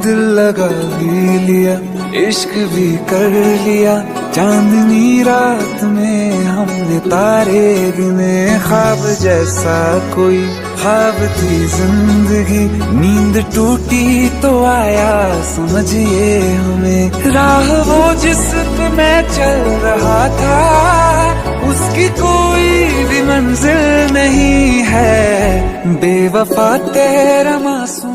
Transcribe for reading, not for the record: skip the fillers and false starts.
दिल लगा भी लिया, इश्क भी कर लिया। चांदनी रात में हमने तारे गिने, ख्वाब जैसा कोई ख्वाब थी जिंदगी। नींद टूटी तो आया समझिए हमें, राह वो जिस पे मैं चल रहा था उसकी कोई भी मंजिल नहीं है। बेवफा तेरा मासूम